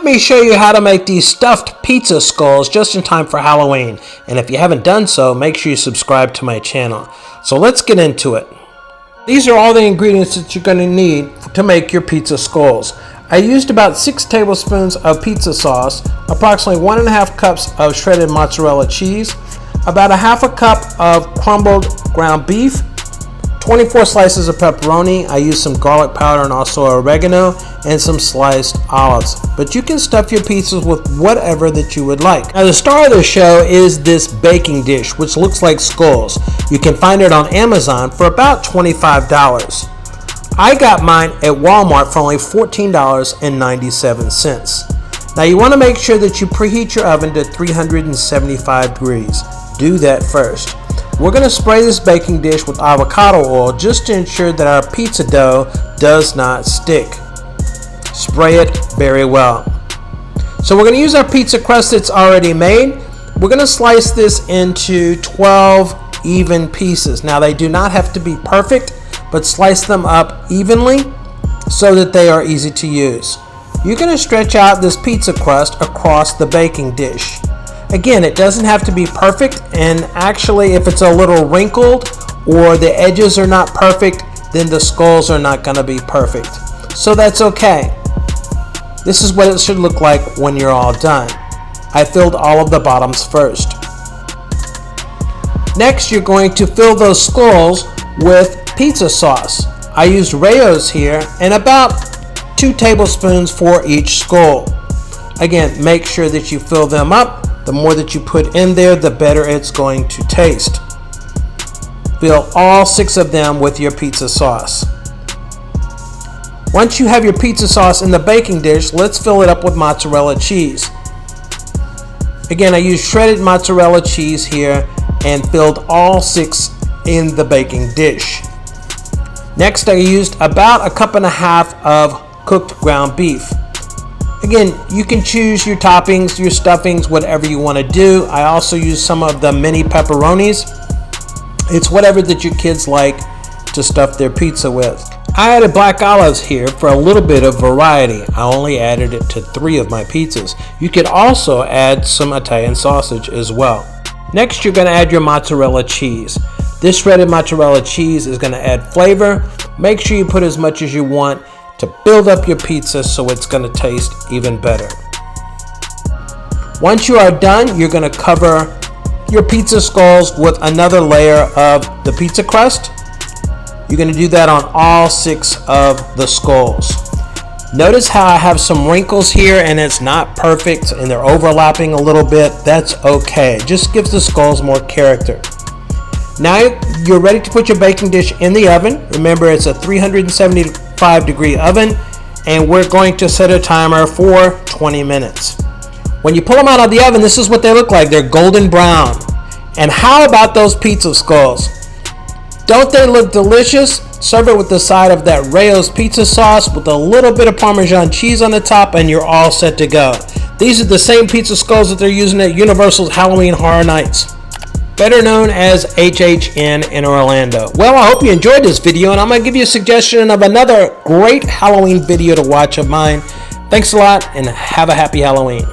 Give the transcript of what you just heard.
Let me show you how to make these stuffed pizza skulls just in time for Halloween. And if you haven't done so, make sure you subscribe to my channel. So let's get into it. These are all the ingredients that you're going to need to make your pizza skulls. I used about 6 tablespoons of pizza sauce, approximately 1.5 cups of shredded mozzarella cheese, about 1/2 cup of crumbled ground beef, 24 slices of pepperoni. I used some garlic powder and also oregano, and some sliced olives. But you can stuff your pizzas with whatever that you would like. Now the star of the show is this baking dish, which looks like skulls. You can find it on Amazon for about $25. I got mine at Walmart for only $14.97. Now you want to make sure that you preheat your oven to 375 degrees. Do that first. We're going to spray this baking dish with avocado oil just to ensure that our pizza dough does not stick. Spray it very well. So we're going to use our pizza crust that's already made. We're going to slice this into 12 even pieces. Now they do not have to be perfect, but slice them up evenly so that they are easy to use. You're going to stretch out this pizza crust across the baking dish. Again, it doesn't have to be perfect, and actually if it's a little wrinkled or the edges are not perfect, then the skulls are not going to be perfect. So that's okay. This is what it should look like when you're all done. I filled all of the bottoms first. Next, you're going to fill those skulls with pizza sauce. I used Rao's here and about 2 tablespoons for each skull. Again, make sure that you fill them up. The more that you put in there, the better it's going to taste. Fill all 6 of them with your pizza sauce. Once you have your pizza sauce in the baking dish, let's fill it up with mozzarella cheese. Again, I used shredded mozzarella cheese here and filled all 6 in the baking dish. Next, I used about 1.5 cups of cooked ground beef. Again, you can choose your toppings, your stuffings, whatever you want to do. I also use some of the mini pepperonis. It's whatever that your kids like to stuff their pizza with. I added black olives here for a little bit of variety. I only added it to 3 of my pizzas. You could also add some Italian sausage as well. Next, you're going to add your mozzarella cheese. This shredded mozzarella cheese is going to add flavor. Make sure you put as much as you want to build up your pizza so it's going to taste even better. Once you are done, you're going to cover your pizza skulls with another layer of the pizza crust. You're going to do that on all 6 of the skulls. Notice how I have some wrinkles here and it's not perfect and they're overlapping a little bit. That's okay. It just gives the skulls more character. Now you're ready to put your baking dish in the oven. Remember, it's a 375 degree oven, and we're going to set a timer for 20 minutes. When you pull them out of the oven, this is what they look like. They're golden brown. And how about those pizza skulls? Don't they look delicious? Serve it with the side of that Rao's pizza sauce with a little bit of Parmesan cheese on the top, and you're all set to go. These are the same pizza skulls that they're using at Universal's Halloween Horror Nights, better known as HHN in Orlando. Well, I hope you enjoyed this video, and I'm going to give you a suggestion of another great Halloween video to watch of mine. Thanks a lot, and have a happy Halloween.